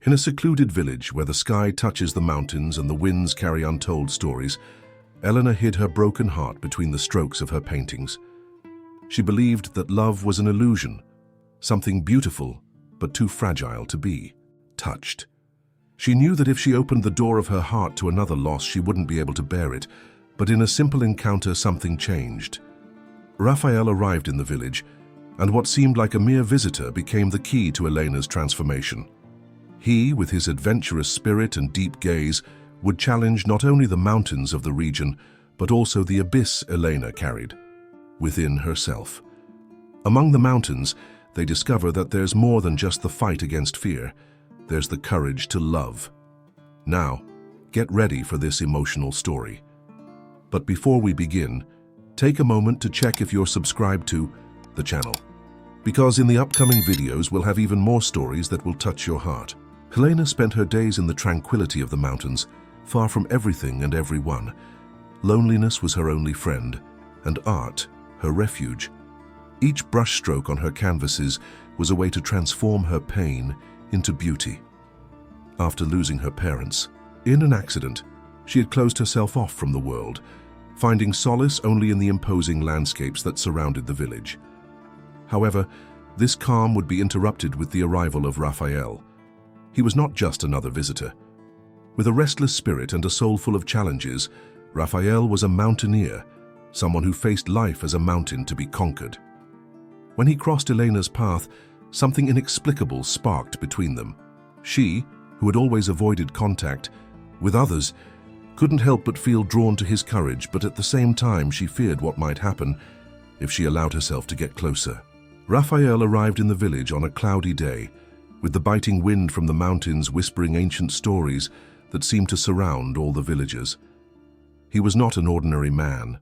In a secluded village where the sky touches the mountains and the winds carry untold stories, Elena hid her broken heart between the strokes of her paintings. She believed that love was an illusion, something beautiful but too fragile to be touched. She knew that if she opened the door of her heart to another loss, she wouldn't be able to bear it, but in a simple encounter something changed. Raphael arrived in the village, and what seemed like a mere visitor became the key to Elena's transformation. He, with his adventurous spirit and deep gaze, would challenge not only the mountains of the region, but also the abyss Elena carried within herself. Among the mountains, they discover that there's more than just the fight against fear. There's the courage to love. Now, get ready for this emotional story. But before we begin, take a moment to check if you're subscribed to the channel, because in the upcoming videos we'll have even more stories that will touch your heart. Helena spent her days in the tranquility of the mountains, far from everything and everyone. Loneliness was her only friend, and art her refuge. Each brushstroke on her canvases was a way to transform her pain into beauty. After losing her parents, in an accident, she had closed herself off from the world, finding solace only in the imposing landscapes that surrounded the village. However, this calm would be interrupted with the arrival of Raphael. He was not just another visitor. With a restless spirit and a soul full of challenges, Raphael was a mountaineer, someone who faced life as a mountain to be conquered. When he crossed Elena's path, something inexplicable sparked between them. She, who had always avoided contact with others, couldn't help but feel drawn to his courage, but at the same time she feared what might happen if she allowed herself to get closer. Raphael arrived in the village on a cloudy day, with the biting wind from the mountains whispering ancient stories that seemed to surround all the villagers. He was not an ordinary man.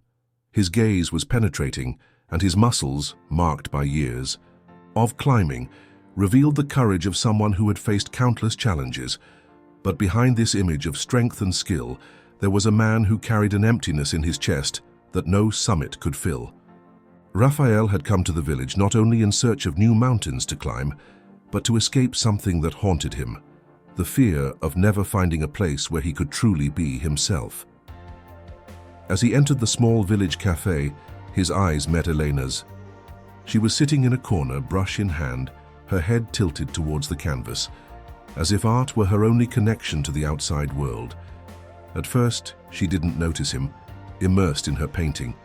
His gaze was penetrating, and his muscles, marked by years of climbing, revealed the courage of someone who had faced countless challenges. But behind this image of strength and skill, there was a man who carried an emptiness in his chest that no summit could fill. Raphael had come to the village not only in search of new mountains to climb, but to escape something that haunted him, the fear of never finding a place where he could truly be himself. As he entered the small village cafe, his eyes met Elena's. She was sitting in a corner, brush in hand, her head tilted towards the canvas, as if art were her only connection to the outside world. At first, she didn't notice him, immersed in her painting,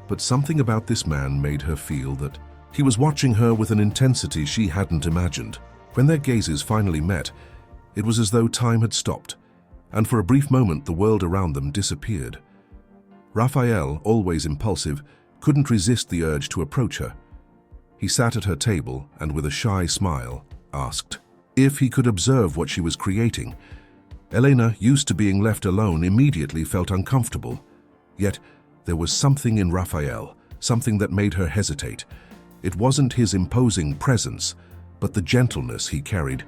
but something about this man made her feel that he was watching her with an intensity she hadn't imagined. When their gazes finally met, it was as though time had stopped, and for a brief moment the world around them disappeared. Raphael, always impulsive, couldn't resist the urge to approach her. He sat at her table and with a shy smile asked if he could observe what she was creating. Elena, used to being left alone, immediately felt uncomfortable. Yet there was something in Raphael, something that made her hesitate. It wasn't his imposing presence, but the gentleness he carried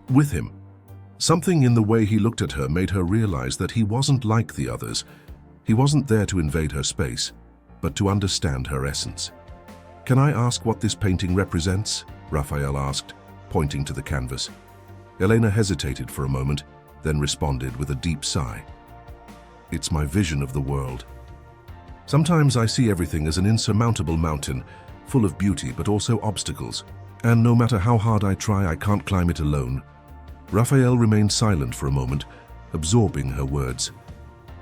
with him. Something in the way he looked at her made her realize that he wasn't like the others. He wasn't there to invade her space, but to understand her essence. "Can I ask what this painting represents?" Raphael asked, pointing to the canvas. Elena hesitated for a moment, then responded with a deep sigh. "It's my vision of the world. Sometimes I see everything as an insurmountable mountain, full of beauty but also obstacles, and no matter how hard I try, I can't climb it alone." Raphael remained silent for a moment, absorbing her words.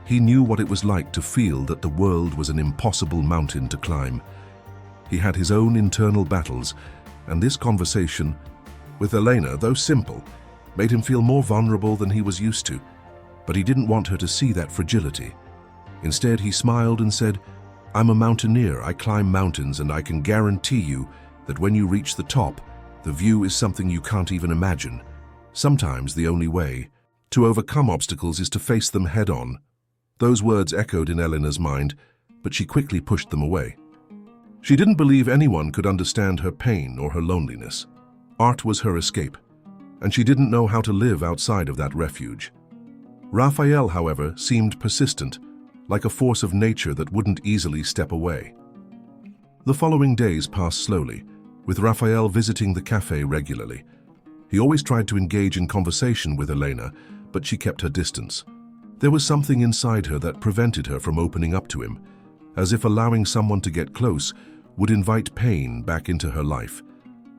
He knew what it was like to feel that the world was an impossible mountain to climb. He had his own internal battles, and this conversation with Elena, though simple, made him feel more vulnerable than he was used to. But he didn't want her to see that fragility. Instead, he smiled and said, "I'm a mountaineer. I climb mountains, and I can guarantee you that when you reach the top, the view is something you can't even imagine. Sometimes the only way to overcome obstacles is to face them head-on." Those words echoed in Elena's mind, but she quickly pushed them away. She didn't believe anyone could understand her pain or her loneliness. Art was her escape, and she didn't know how to live outside of that refuge. Raphael, however, seemed persistent, like a force of nature that wouldn't easily step away. The following days passed slowly, with Raphael visiting the cafe regularly. He always tried to engage in conversation with Elena, but she kept her distance. There was something inside her that prevented her from opening up to him, as if allowing someone to get close would invite pain back into her life.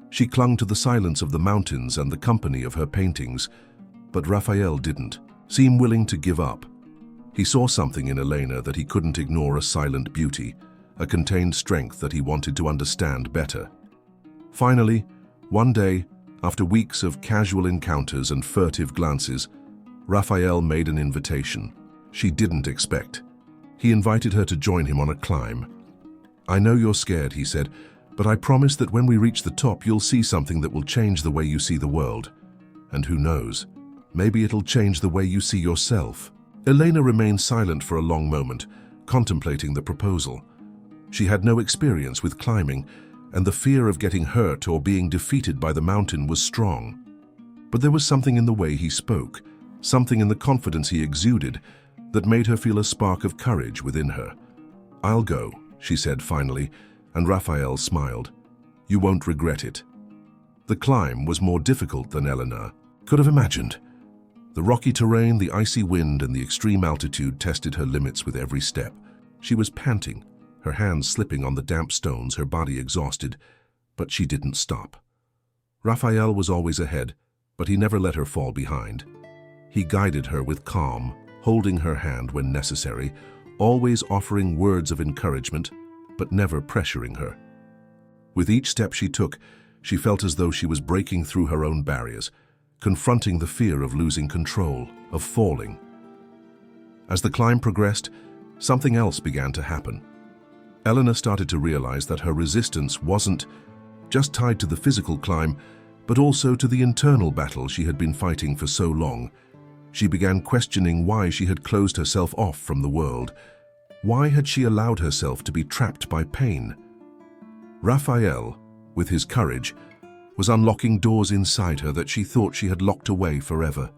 She clung to the silence of the mountains and the company of her paintings, but Raphael didn't seem willing to give up. He saw something in Elena that he couldn't ignore, a silent beauty, a contained strength that he wanted to understand better. Finally, one day, after weeks of casual encounters and furtive glances, Raphael made an invitation she didn't expect. He invited her to join him on a climb. "I know you're scared," he said, "but I promise that when we reach the top, you'll see something that will change the way you see the world. And who knows, maybe it'll change the way you see yourself." Elena remained silent for a long moment, contemplating the proposal. She had no experience with climbing, and the fear of getting hurt or being defeated by the mountain was strong. But there was something in the way he spoke, something in the confidence he exuded, that made her feel a spark of courage within her. "I'll go," she said finally, and Raphael smiled. "You won't regret it." The climb was more difficult than Elena could have imagined. The rocky terrain, the icy wind, and the extreme altitude tested her limits with every step. She was panting, her hands slipping on the damp stones, her body exhausted, but she didn't stop. Raphael was always ahead, but he never let her fall behind. He guided her with calm, holding her hand when necessary, always offering words of encouragement, but never pressuring her. With each step she took, she felt as though she was breaking through her own barriers, confronting the fear of losing control, of falling. As the climb progressed, something else began to happen. Elena started to realize that her resistance wasn't just tied to the physical climb, but also to the internal battle she had been fighting for so long. She began questioning why she had closed herself off from the world. Why had she allowed herself to be trapped by pain? Raphael, with his courage, was unlocking doors inside her that she thought she had locked away forever.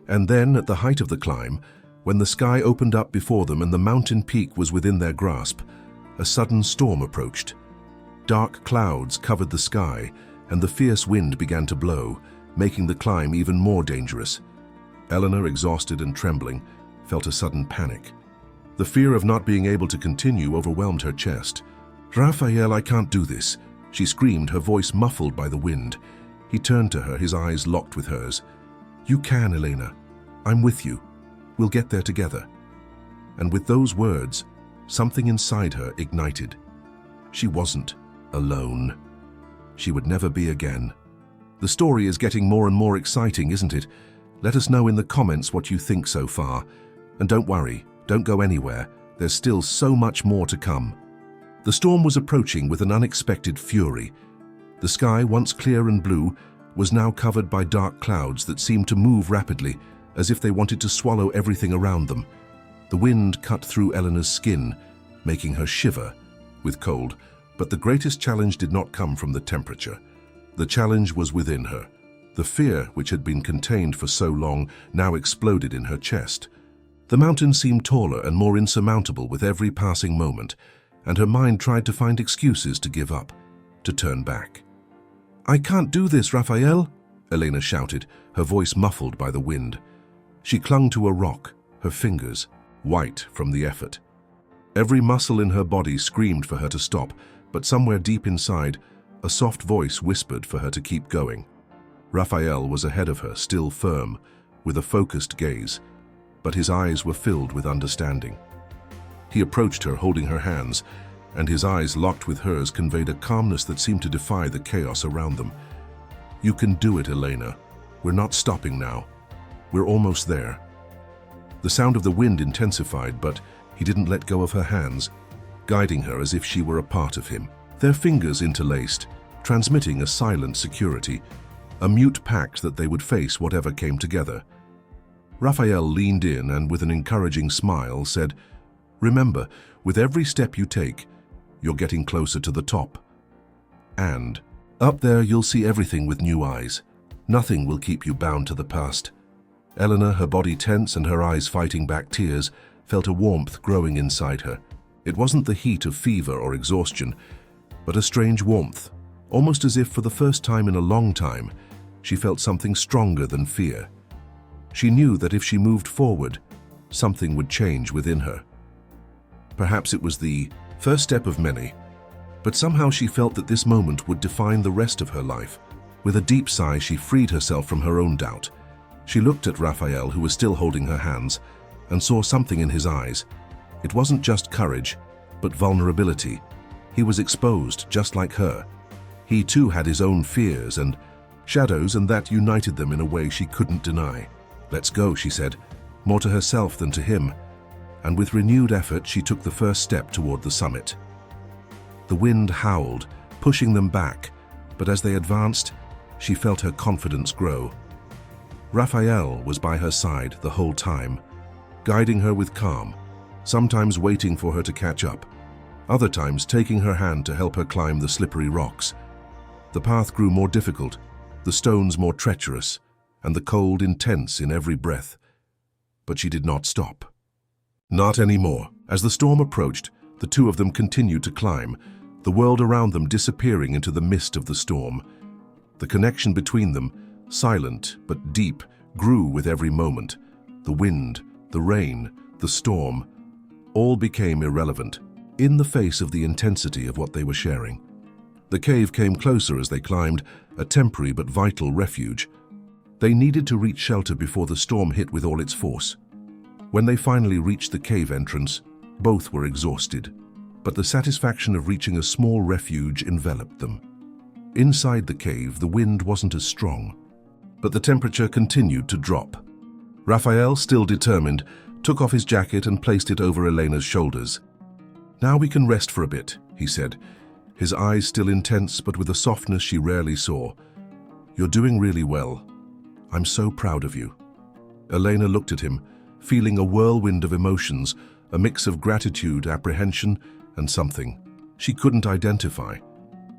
And then, at the height of the climb, when the sky opened up before them and the mountain peak was within their grasp, a sudden storm approached. Dark clouds covered the sky, and the fierce wind began to blow, making the climb even more dangerous. Elena, exhausted and trembling, felt a sudden panic. The fear of not being able to continue overwhelmed her chest. "Raphael, I can't do this," she screamed, her voice muffled by the wind. He turned to her, his eyes locked with hers. "You can, Elena. I'm with you. We'll get there together." And with those words, something inside her ignited. She wasn't alone. She would never be again. The story is getting more and more exciting, isn't it? Let us know in the comments what you think so far. And don't worry, don't go anywhere. There's still so much more to come. The storm was approaching with an unexpected fury. The sky, once clear and blue, was now covered by dark clouds that seemed to move rapidly, as if they wanted to swallow everything around them. The wind cut through Elena's skin, making her shiver with cold. But the greatest challenge did not come from the temperature. The challenge was within her. The fear, which had been contained for so long, now exploded in her chest. The mountain seemed taller and more insurmountable with every passing moment, and her mind tried to find excuses to give up, to turn back. "I can't do this, Raphael," Elena shouted, her voice muffled by the wind. She clung to a rock, her fingers white from the effort. Every muscle in her body screamed for her to stop, but somewhere deep inside, a soft voice whispered for her to keep going. Raphael was ahead of her, still firm, with a focused gaze, but his eyes were filled with understanding. He approached her, holding her hands, and his eyes locked with hers conveyed a calmness that seemed to defy the chaos around them. "You can do it, Elena. We're not stopping now. We're almost there." The sound of the wind intensified, but he didn't let go of her hands, guiding her as if she were a part of him. Their fingers interlaced, transmitting a silent security, a mute pact that they would face whatever came together. Raphael leaned in and, with an encouraging smile, said, "Remember, with every step you take, you're getting closer to the top. And up there you'll see everything with new eyes. Nothing will keep you bound to the past." Elena, her body tense and her eyes fighting back tears, felt a warmth growing inside her. It wasn't the heat of fever or exhaustion, but a strange warmth, almost as if for the first time in a long time, she felt something stronger than fear. She knew that if she moved forward, something would change within her. Perhaps it was the first step of many, but somehow she felt that this moment would define the rest of her life. With a deep sigh, she freed herself from her own doubt. She looked at Raphael, who was still holding her hands, and saw something in his eyes. It wasn't just courage, but vulnerability. He was exposed, just like her. He too had his own fears and shadows, and that united them in a way she couldn't deny. "Let's go," she said, more to herself than to him, and with renewed effort she took the first step toward the summit. The wind howled, pushing them back, but as they advanced, she felt her confidence grow. Raphael was by her side the whole time, guiding her with calm, sometimes waiting for her to catch up, other times taking her hand to help her climb the slippery rocks. The path grew more difficult, the stones more treacherous, and the cold intense in every breath. But she did not stop. Not anymore. As the storm approached, the two of them continued to climb, the world around them disappearing into the mist of the storm. The connection between them, silent but deep, grew with every moment. The wind, the rain, the storm, all became irrelevant in the face of the intensity of what they were sharing. The cave came closer as they climbed, a temporary but vital refuge. They needed to reach shelter before the storm hit with all its force. When they finally reached the cave entrance, both were exhausted, but the satisfaction of reaching a small refuge enveloped them. Inside the cave, the wind wasn't as strong, but the temperature continued to drop. Raphael, still determined, took off his jacket and placed it over Elena's shoulders. "Now we can rest for a bit," he said, his eyes still intense but with a softness she rarely saw. "You're doing really well. I'm so proud of you." Elena looked at him, feeling a whirlwind of emotions, a mix of gratitude, apprehension, and something she couldn't identify.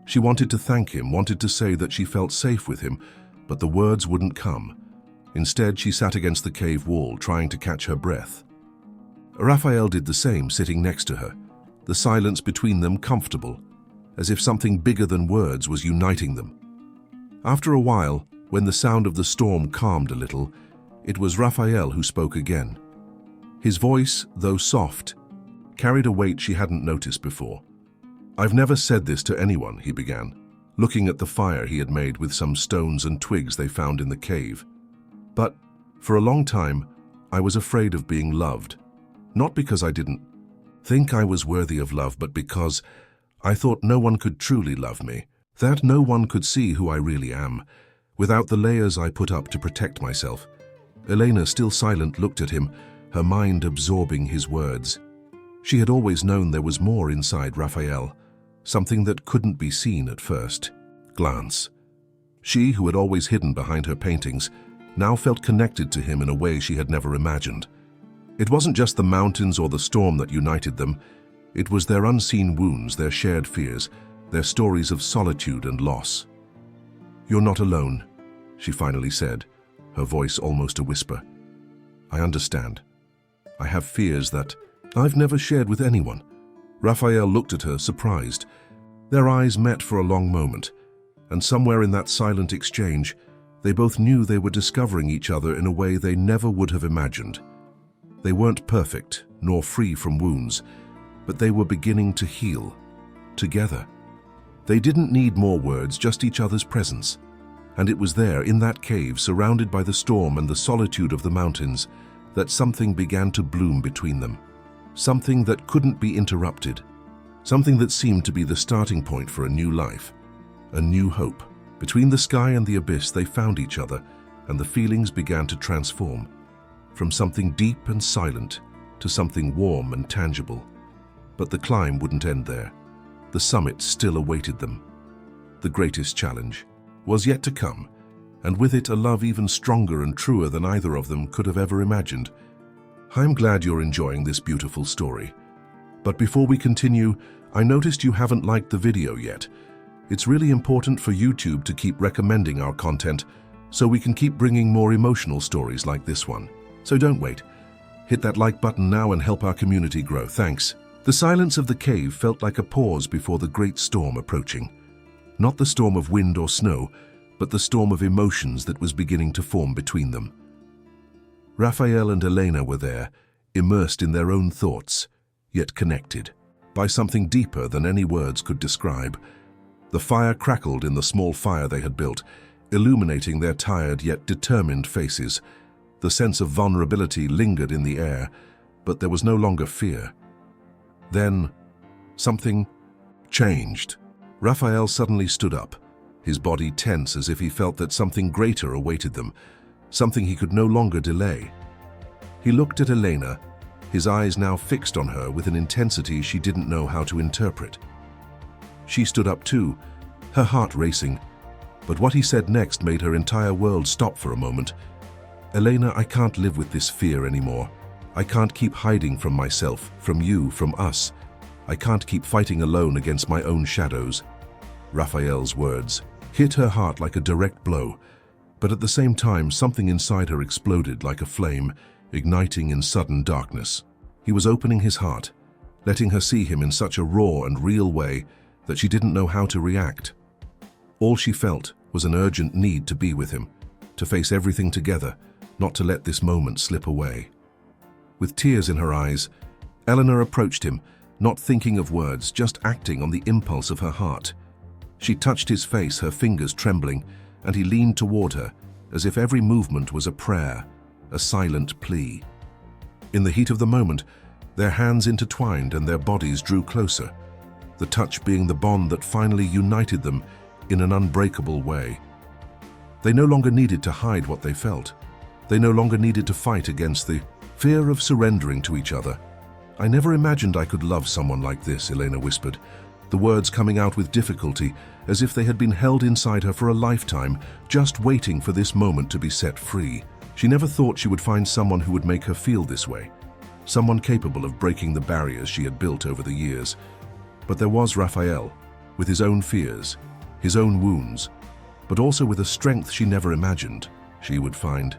She wanted to thank him, wanted to say that she felt safe with him, but the words wouldn't come. Instead, she sat against the cave wall, trying to catch her breath. Raphael did the same, sitting next to her, the silence between them comfortable, as if something bigger than words was uniting them. After a while, when the sound of the storm calmed a little, it was Raphael who spoke again. His voice, though soft, carried a weight she hadn't noticed before. "I've never said this to anyone," he began, looking at the fire he had made with some stones and twigs they found in the cave. "But for a long time, I was afraid of being loved. Not because I didn't think I was worthy of love, but because I thought no one could truly love me, that no one could see who I really am, without the layers I put up to protect myself." Elena, still silent, looked at him, her mind absorbing his words. She had always known there was more inside Raphael, something that couldn't be seen at first glance. She, who had always hidden behind her paintings, now felt connected to him in a way she had never imagined. It wasn't just the mountains or the storm that united them, it was their unseen wounds, their shared fears, their stories of solitude and loss. "You're not alone," she finally said, her voice almost a whisper. "I understand. I have fears that I've never shared with anyone." Raphael looked at her, surprised. Their eyes met for a long moment, and somewhere in that silent exchange, they both knew they were discovering each other in a way they never would have imagined. They weren't perfect, nor free from wounds, but they were beginning to heal, together. They didn't need more words, just each other's presence. And it was there, in that cave, surrounded by the storm and the solitude of the mountains, that something began to bloom between them. Something that couldn't be interrupted. Something that seemed to be the starting point for a new life, a new hope. Between the sky and the abyss, they found each other, and the feelings began to transform. From something deep and silent to something warm and tangible. But the climb wouldn't end there. The summit still awaited them. The greatest challenge was yet to come, and with it a love even stronger and truer than either of them could have ever imagined. I'm glad you're enjoying this beautiful story. But before we continue, I noticed you haven't liked the video yet. It's really important for YouTube to keep recommending our content so we can keep bringing more emotional stories like this one. So don't wait. Hit that like button now and help our community grow. Thanks. The silence of the cave felt like a pause before the great storm approaching. Not the storm of wind or snow, but the storm of emotions that was beginning to form between them. Raphael and Elena were there, immersed in their own thoughts, yet connected by something deeper than any words could describe. The fire crackled in the small fire they had built, illuminating their tired yet determined faces. The sense of vulnerability lingered in the air, but there was no longer fear. Then, something changed. Raphael suddenly stood up, his body tense as if he felt that something greater awaited them, something he could no longer delay. He looked at Elena, his eyes now fixed on her with an intensity she didn't know how to interpret. She stood up too, her heart racing, but what he said next made her entire world stop for a moment. "Elena, I can't live with this fear anymore. I can't keep hiding from myself, from you, from us. I can't keep fighting alone against my own shadows." Raphael's words hit her heart like a direct blow, but at the same time something inside her exploded like a flame, igniting in sudden darkness. He was opening his heart, letting her see him in such a raw and real way that she didn't know how to react. All she felt was an urgent need to be with him, to face everything together, not to let this moment slip away. With tears in her eyes, Eleanor approached him, not thinking of words, just acting on the impulse of her heart. She touched his face, her fingers trembling, and he leaned toward her, as if every movement was a prayer, a silent plea. In the heat of the moment, their hands intertwined and their bodies drew closer, the touch being the bond that finally united them in an unbreakable way. They no longer needed to hide what they felt. They no longer needed to fight against the fear of surrendering to each other. "I never imagined I could love someone like this," Elena whispered, the words coming out with difficulty, as if they had been held inside her for a lifetime, just waiting for this moment to be set free. She never thought she would find someone who would make her feel this way, someone capable of breaking the barriers she had built over the years. But there was Raphael, with his own fears, his own wounds, but also with a strength she never imagined she would find.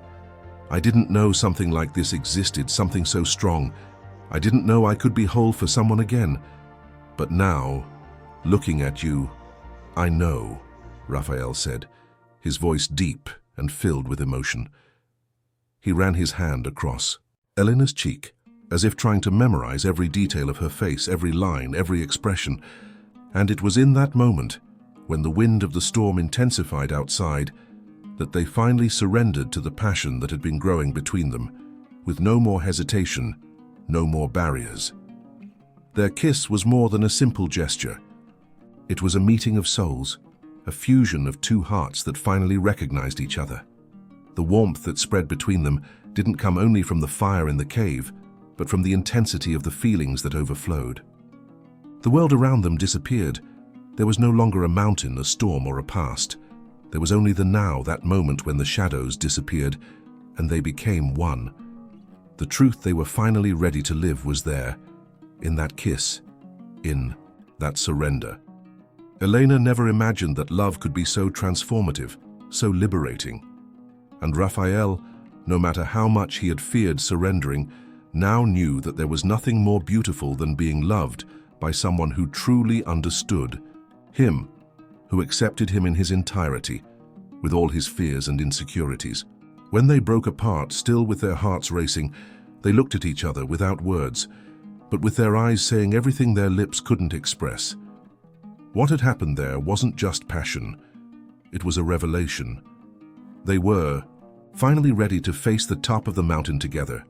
"I didn't know something like this existed, something so strong. I didn't know I could be whole for someone again. But now, looking at you, I know," Raphael said, his voice deep and filled with emotion. He ran his hand across Elena's cheek, as if trying to memorize every detail of her face, every line, every expression. And it was in that moment, when the wind of the storm intensified outside, that they finally surrendered to the passion that had been growing between them, with no more hesitation, no more barriers. Their kiss was more than a simple gesture. It was a meeting of souls, a fusion of two hearts that finally recognized each other. The warmth that spread between them didn't come only from the fire in the cave, but from the intensity of the feelings that overflowed. The world around them disappeared. There was no longer a mountain, a storm, or a past. There was only the now, that moment when the shadows disappeared and they became one. The truth they were finally ready to live was there, in that kiss, in that surrender. Elena never imagined that love could be so transformative, so liberating. And Raphael, no matter how much he had feared surrendering, now knew that there was nothing more beautiful than being loved by someone who truly understood him, who accepted him in his entirety, with all his fears and insecurities. When they broke apart, still with their hearts racing, they looked at each other without words, but with their eyes saying everything their lips couldn't express. What had happened there wasn't just passion, it was a revelation. They were finally ready to face the top of the mountain together,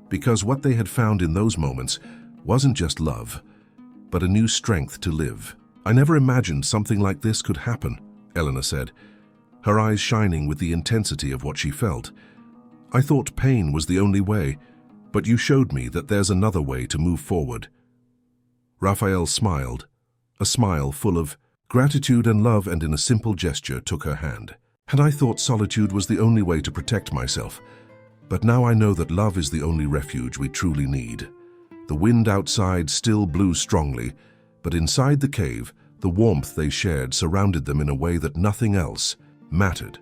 because what they had found in those moments wasn't just love, but a new strength to live. "I never imagined something like this could happen," Eleanor said, her eyes shining with the intensity of what she felt. "I thought pain was the only way, but you showed me that there's another way to move forward." Raphael smiled, a smile full of gratitude and love, and in a simple gesture took her hand. "And I thought solitude was the only way to protect myself, but now I know that love is the only refuge we truly need." The wind outside still blew strongly, but inside the cave, the warmth they shared surrounded them in a way that nothing else mattered.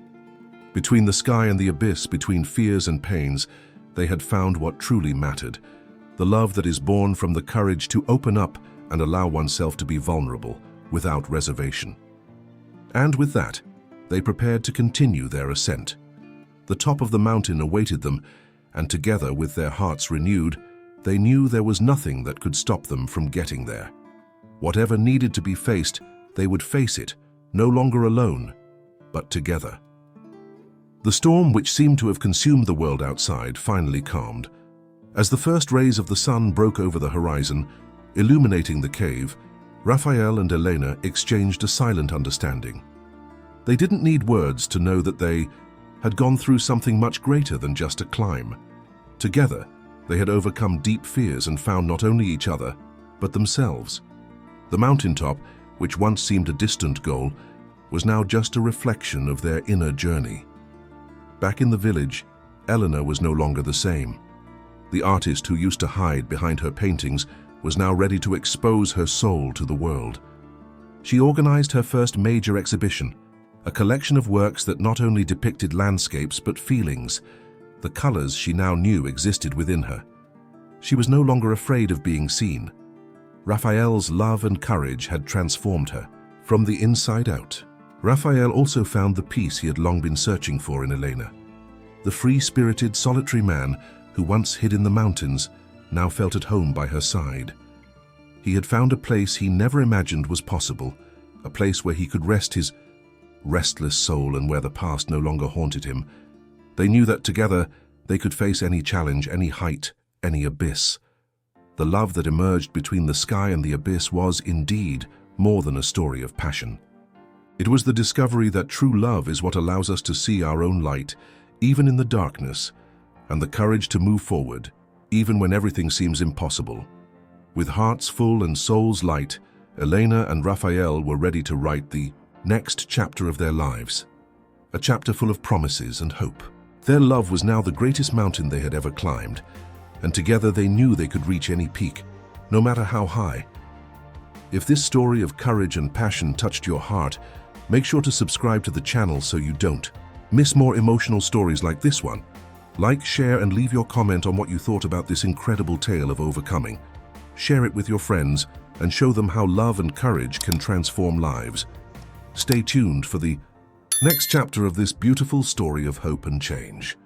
Between the sky and the abyss, between fears and pains, they had found what truly mattered, the love that is born from the courage to open up and allow oneself to be vulnerable without reservation. And with that, They prepared to continue their ascent. The top of the mountain awaited them, and together, with their hearts renewed, they knew there was nothing that could stop them from getting there. Whatever needed to be faced, they would face it, no longer alone, but together. The storm, which seemed to have consumed the world outside, finally calmed. As the first rays of the sun broke over the horizon, illuminating the cave, Raphael and Elena exchanged a silent understanding. They didn't need words to know that they had gone through something much greater than just a climb. Together, they had overcome deep fears and found not only each other, but themselves. The mountaintop, which once seemed a distant goal, was now just a reflection of their inner journey. Back in the village, Eleanor was no longer the same. The artist who used to hide behind her paintings was now ready to expose her soul to the world. She organized her first major exhibition, a collection of works that not only depicted landscapes but feelings, the colors she now knew existed within her. She was no longer afraid of being seen. Raphael's love and courage had transformed her from the inside out. Raphael also found the peace he had long been searching for in Elena. The free-spirited, solitary man who once hid in the mountains now felt at home by her side. He had found a place he never imagined was possible, a place where he could rest his restless soul and where the past no longer haunted him. They knew that together they could face any challenge, any height, any abyss. The love that emerged between the sky and the abyss was, indeed, more than a story of passion. It was the discovery that true love is what allows us to see our own light, even in the darkness, and the courage to move forward, even when everything seems impossible. With hearts full and souls light, Elena and Raphael were ready to write the next chapter of their lives, a chapter full of promises and hope. Their love was now the greatest mountain they had ever climbed, and together they knew they could reach any peak, no matter how high. If this story of courage and passion touched your heart, make sure to subscribe to the channel so you don't miss more emotional stories like this one. Like, share, and leave your comment on what you thought about this incredible tale of overcoming. Share it with your friends and show them how love and courage can transform lives. Stay tuned for the next chapter of this beautiful story of hope and change.